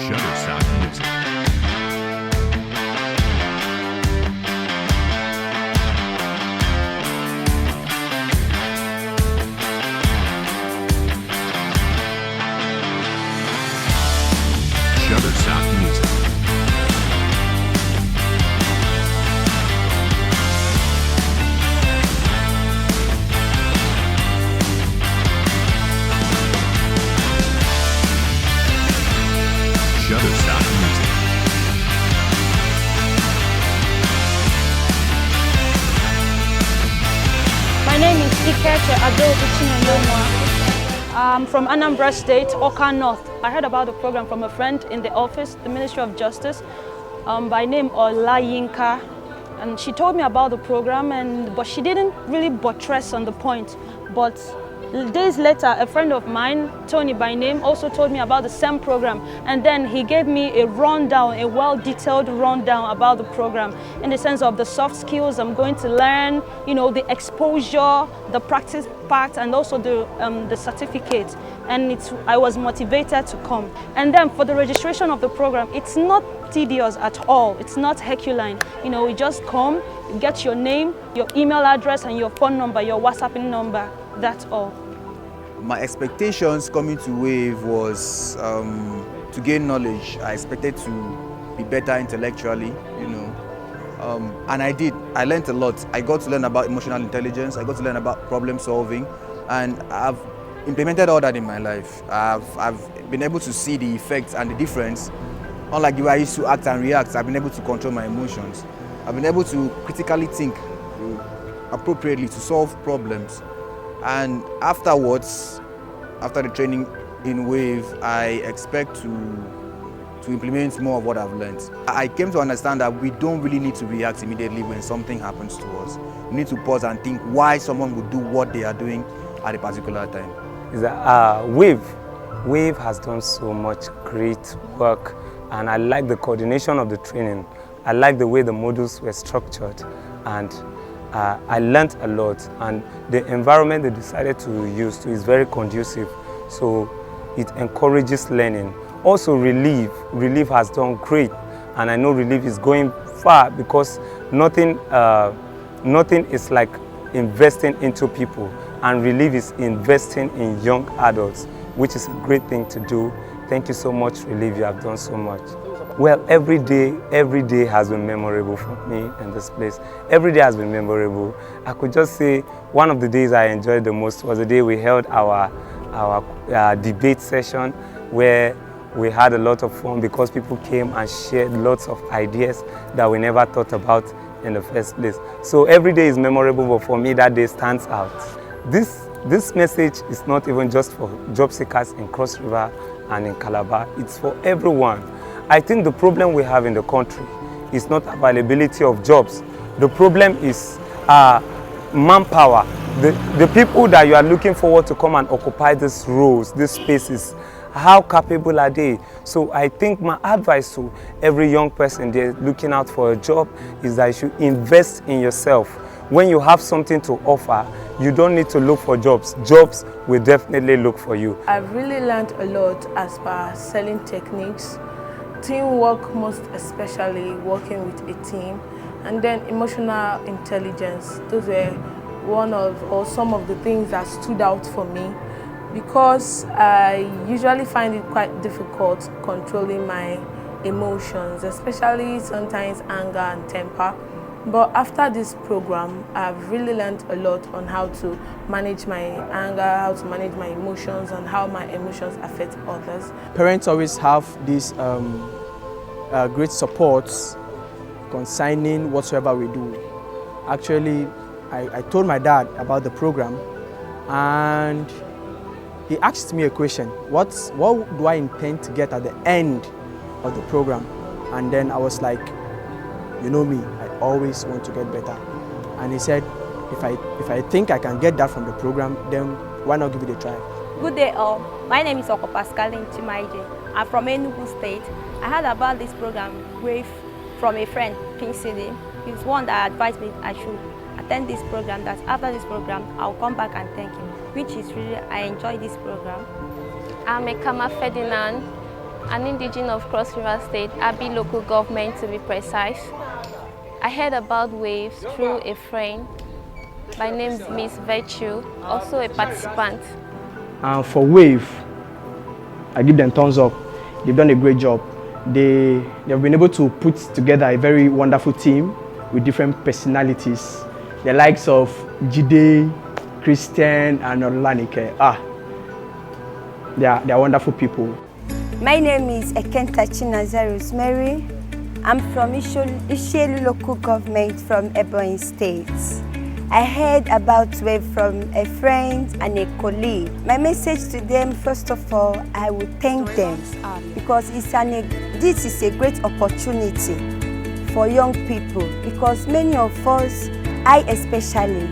Shutterstock Music. Shutterstock Music. Shutterstock Music. My name is IKECHE ADAOBI. I'm from Anambra State, Oka North. I heard about the program from a friend in the office, the Ministry of Justice, by name Olayinka. And she told me about the program, but she didn't really buttress on the point. But days later, a friend of mine, Tony by name, also told me about the same program. And then he gave me a rundown, a well-detailed rundown about the program in the sense of the soft skills I'm going to learn, you know, the exposure, the practice part, and also the certificate. And I was motivated to come. And then for the registration of the program, it's not tedious at all. It's not Herculean. You know, you just come, you get your name, your email address, and your phone number, your WhatsApp number. That's all. My expectations coming to WAVE was to gain knowledge. I expected to be better intellectually, you know, and I did. I learned a lot. I got to learn about emotional intelligence. I got to learn about problem solving, and I've implemented all that in my life. I've been able to see the effects and the difference. Unlike the way I used to act and react, I've been able to control my emotions. I've been able to critically think appropriately to solve problems. And afterwards, after the training in WAVE, I expect to implement more of what I've learned. I came to understand that we don't really need to react immediately when something happens to us. We need to pause and think why someone would do what they are doing at a particular time. Is that WAVE has done so much great work, and I like the coordination of the training. I like the way the modules were structured, and I learned a lot, and the environment they decided to use is very conducive, so it encourages learning. Also RELEAF has done great, and I know RELEAF is going far because nothing is like investing into people, and RELEAF is investing in young adults, which is a great thing to do. Thank you so much, RELEAF, you have done so much. Well, every day has been memorable for me in this place. Every day has been memorable. I could just say one of the days I enjoyed the most was the day we held our debate session, where we had a lot of fun because people came and shared lots of ideas that we never thought about in the first place. So every day is memorable, but for me that day stands out. This message is not even just for job seekers in Cross River and in Calabar, it's for everyone. I think the problem we have in the country is not availability of jobs. The problem is manpower. The people that you are looking forward to come and occupy these roles, these spaces, how capable are they? So I think my advice to every young person there looking out for a job is that you should invest in yourself. When you have something to offer, you don't need to look for jobs. Jobs will definitely look for you. I've really learned a lot as far as selling techniques, teamwork, most especially working with a team, and then emotional intelligence. Those were some of the things that stood out for me, because I usually find it quite difficult controlling my emotions, especially sometimes anger and temper. But after this program, I've really learned a lot on how to manage my anger, how to manage my emotions, and how my emotions affect others. Parents always have this great support concerning whatsoever we do. Actually, I told my dad about the program, and he asked me a question: what do I intend to get at the end of the program? And then I was like, you know me, I always want to get better. And he said, if I think I can get that from the program, then why not give it a try? Good day all. My name is PASCHALINE. I'm from Enugu State. I heard about this program from a friend, King City. He's one that advised me I should attend this program, that after this program, I'll come back and thank him, which is really, I enjoy this program. I'm EKAMA FERDINAND. an indigene of Cross River State, Abi local government to be precise. I heard about WAVES through a friend by name Miss Virtue, also a participant. For WAVE, I give them thumbs up. They've done a great job. They've been able to put together a very wonderful team with different personalities. The likes of Jide, Christian, and Olanike. They are wonderful people. My name is EKENTA CHINAZA Rosemary. I'm from Ishelu local government from Ebonyi State. I heard about WAVE from a friend and a colleague. My message to them, first of all, I would thank them because this is a great opportunity for young people because many of us, I especially,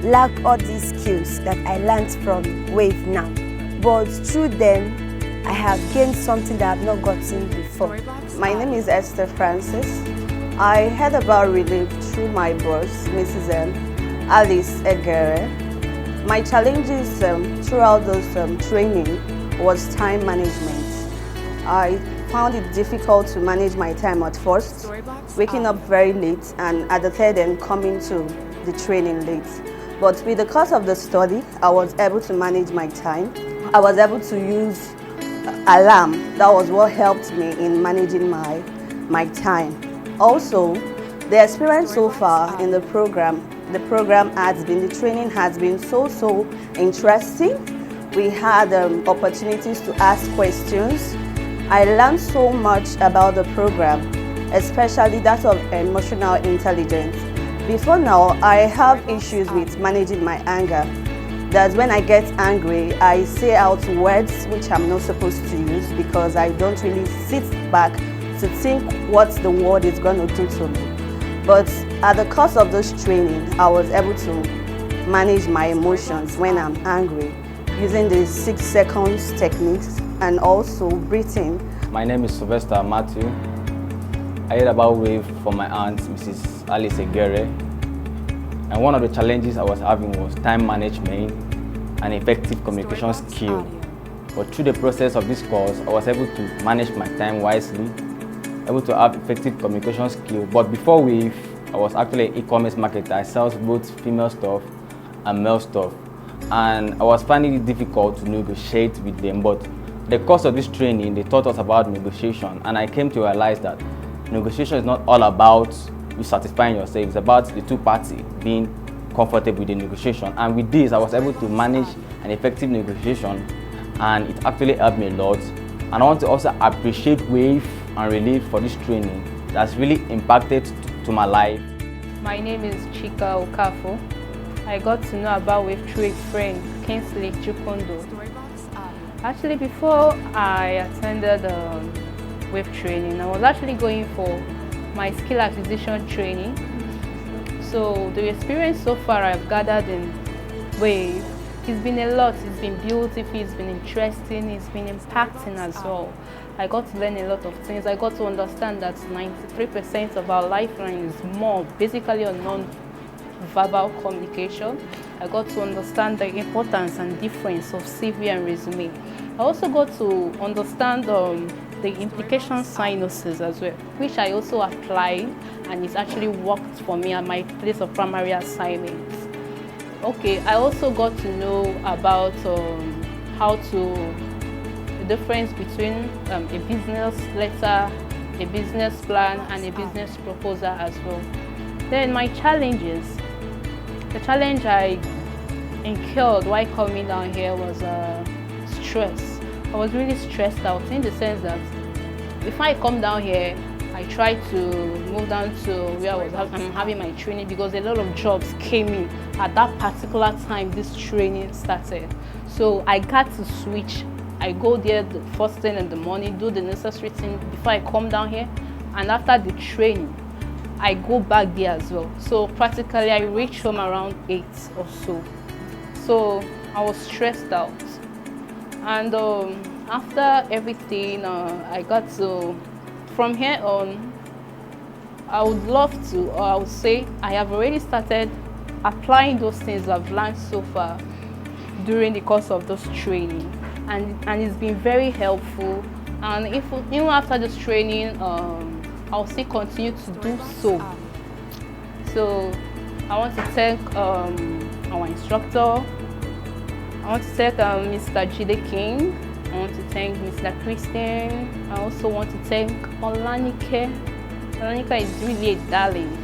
lack all these skills that I learned from WAVE now. But through them, I have gained something that I've not gotten before. My name is ESTHER Francis. I heard about RELEAF through my boss, Mrs. Alice Egere. My challenges throughout those training was time management. I found it difficult to manage my time at first, waking up very late and at the third end coming to the training late. But with the course of the study, I was able to manage my time. I was able to use alarm. That was what helped me in managing my time. Also, the experience so far in the training has been so interesting. We had opportunities to ask questions. I learned so much about the program, especially that of emotional intelligence. Before now, I have issues with managing my anger. That's when I get angry, I say out words which I'm not supposed to use because I don't really sit back to think what the word is going to do to me. But at the course of this training, I was able to manage my emotions when I'm angry using the 6 seconds techniques and also breathing. My name is Sylvester Matthew. I heard about WAVE from my aunt, Mrs. Alice Egere. And one of the challenges I was having was time management and effective communication skill. But through the process of this course, I was able to manage my time wisely, able to have effective communication skill. But before WAVE, I was actually an e-commerce marketer. I sell both female stuff and male stuff. And I was finding it difficult to negotiate with them. But the course of this training, they taught us about negotiation. And I came to realize that negotiation is not all about you satisfying yourself. It's about the two parties being comfortable with the negotiation. And with this, I was able to manage an effective negotiation, and it actually helped me a lot. And I want to also appreciate WAVE and RELEAF for this training that's really impacted to my life. My name is CHIKA OKAFOR. I got to know about WAVE through a friend, Kingsley Chukondo. Actually, before I attended WAVE training, I was actually going for my skill acquisition training. So the experience so far I've gathered in WAVE, it's been a lot. It's been beautiful, it's been interesting, it's been impacting as well. I got to learn a lot of things. I got to understand that 93% of our lifeline is more basically on non-verbal communication. I got to understand the importance and difference of CV and resume. I also got to understand the implication sinuses as well, which I also applied, and it's actually worked for me at my place of primary assignments. Okay, I also got to know about the difference between a business letter, a business plan, and a business proposal as well. Then my challenges. The challenge I incurred while coming down here was stress. I was really stressed out in the sense that before I come down here, I tried to move down to where I'm having my training because a lot of jobs came in at that particular time this training started. So I got to switch. I go there the first thing in the morning, do the necessary thing before I come down here, and after the training, I go back there as well. So practically I reach home around 8 or so. So I was stressed out. And after everything, I got to, from here on, I would love to, or I would say, I have already started applying those things I've learned so far during the course of this training. And it's been very helpful. And even after this training, I'll still continue to do so. So I want to thank our instructor. I want to thank Mr. Jide King. I want to thank Mr. Christian. I also want to thank Olanike. Olanike is really a darling.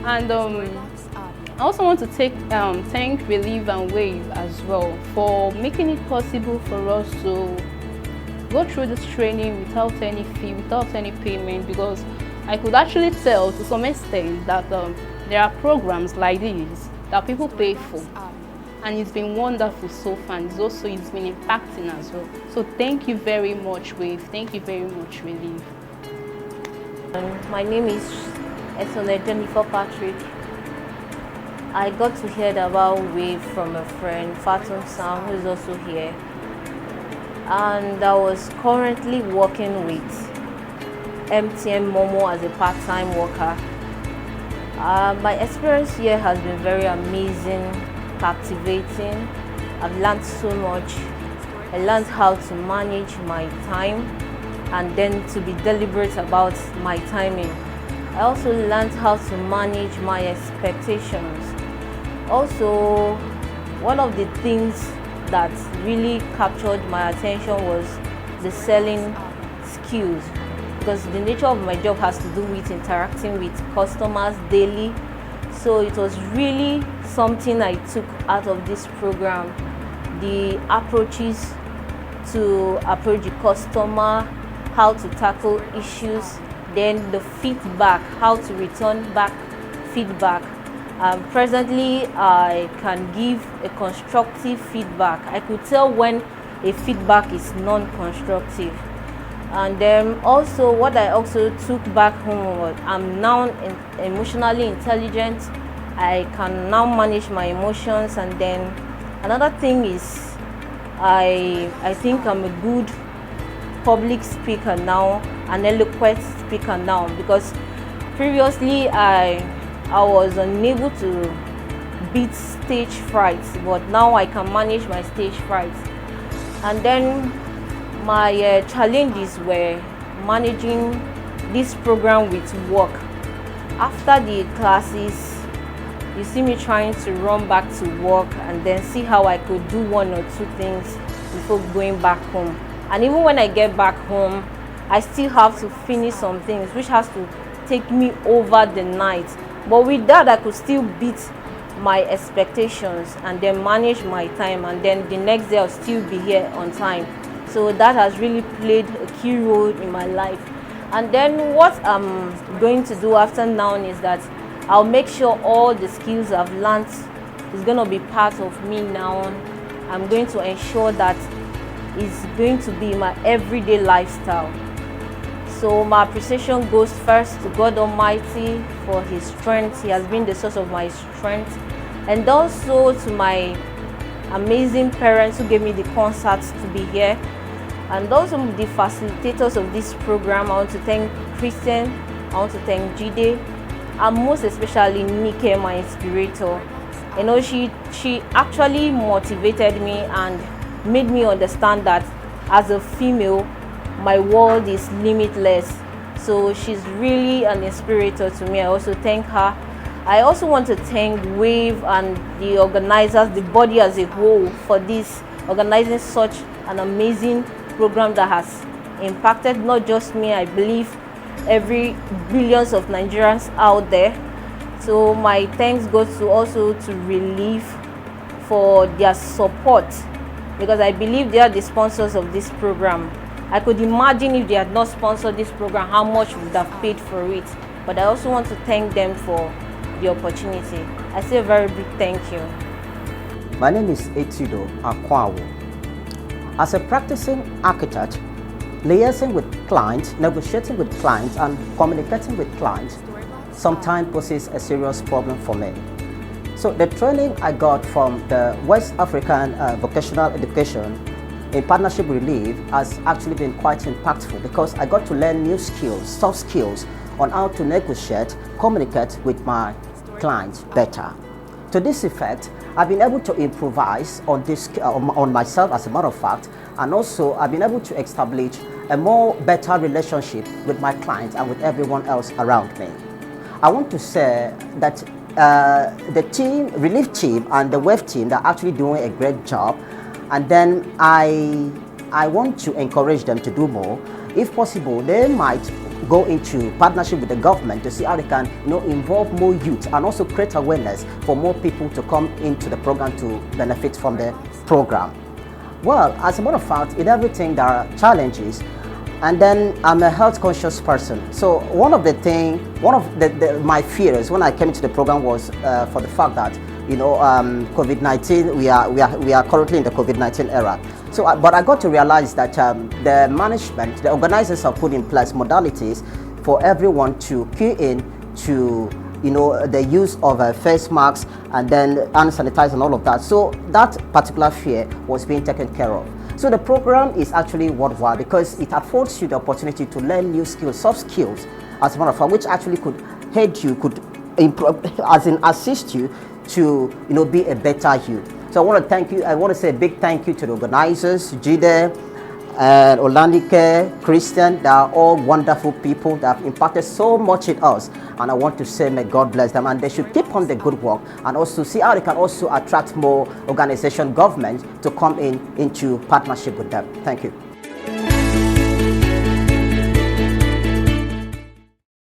And I also want to thank Relief and Wave as well for making it possible for us to go through this training without any fee, without any payment, because I could actually tell to some extent that there are programs like these that people pay for. And it's been wonderful so far. It's been impacting as well. So thank you very much, Wave. Thank you very much, Relief. My name is Jennifer Patrick. I got to hear about Wave from a friend, Fatum Sam, who is also here. And I was currently working with MTN Momo as a part-time worker. My experience here has been very amazing, captivating. I've learned so much. I learned how to manage my time and then to be deliberate about my timing. I also learned how to manage my expectations. Also, one of the things that really captured my attention was the selling skills, because the nature of my job has to do with interacting with customers daily. So it was really something I took out of this program. The approaches to approach the customer, how to tackle issues, then the feedback, how to return back feedback. Presently, I can give a constructive feedback. I could tell when a feedback is non-constructive. And then also what I also took back home was I'm now emotionally intelligent. I can now manage my emotions. And then another thing is I think I'm a good public speaker now, an eloquent speaker now, because previously I was unable to beat stage fright, but now I can manage my stage fright. And then my challenges were managing this program with work. After the classes, you see me trying to run back to work and then see how I could do one or two things before going back home. And even when I get back home, I still have to finish some things, which has to take me over the night. But with that, I could still beat my expectations and then manage my time, and then the next day I'll still be here on time. So that has really played a key role in my life. And then what I'm going to do after now is that I'll make sure all the skills I've learned is going to be part of me now. I'm going to ensure that it's going to be my everyday lifestyle. So my appreciation goes first to God Almighty for His strength. He has been the source of my strength. And also to my amazing parents who gave me the concert to be here. And also the facilitators of this program. I want to thank Christian, I want to thank Jide, and most especially Nike, my inspirator. You know, she actually motivated me and made me understand that as a female, my world is limitless. So she's really an inspirator to me. I also thank her. I also want to thank WAVE and the organizers, the body as a whole, for this organizing such an amazing program that has impacted not just me, I believe every billions of Nigerians out there. So my thanks goes to also to Relief for their support, because I believe they are the sponsors of this program. I could imagine if they had not sponsored this program, how much we would have paid for it. But I also want to thank them for the opportunity. I say a very big thank you. My name is ETIDO AKWAOWO. As a practicing architect, liaising with clients, negotiating with clients, and communicating with clients sometimes poses a serious problem for me. So the training I got from the West African Vocational Education in partnership with Relief has actually been quite impactful, because I got to learn new skills, soft skills, on how to negotiate, communicate with my clients better. To this effect, I've been able to improvise on myself, as a matter of fact, and also I've been able to establish a more better relationship with my clients and with everyone else around me. I want to say that the team, relief team and the WAVE team, they're actually doing a great job. And then I want to encourage them to do more. If possible, they might go into partnership with the government to see how they can involve more youth and also create awareness for more people to come into the program to benefit from the program. Well, as a matter of fact, in everything there are challenges, and then I'm a health conscious person. So one of my fears when I came into the program was for the fact that COVID-19, we are currently in the COVID-19 era. So, but I got to realize that the management, the organizers have put in place modalities for everyone to key in to the use of face masks and then hand sanitizer and all of that. So that particular fear was being taken care of. So the program is actually worthwhile because it affords you the opportunity to learn new skills, soft skills, as a matter of fact, which actually could aid you, could improve, assist you to be a better youth. So I want to thank you. I want to say a big thank you to the organizers, Jide and Olandike, Christian. They are all wonderful people that have impacted so much in us. And I want to say may God bless them, and they should keep on the good work and also see how they can also attract more organization, government to come into partnership with them. Thank you.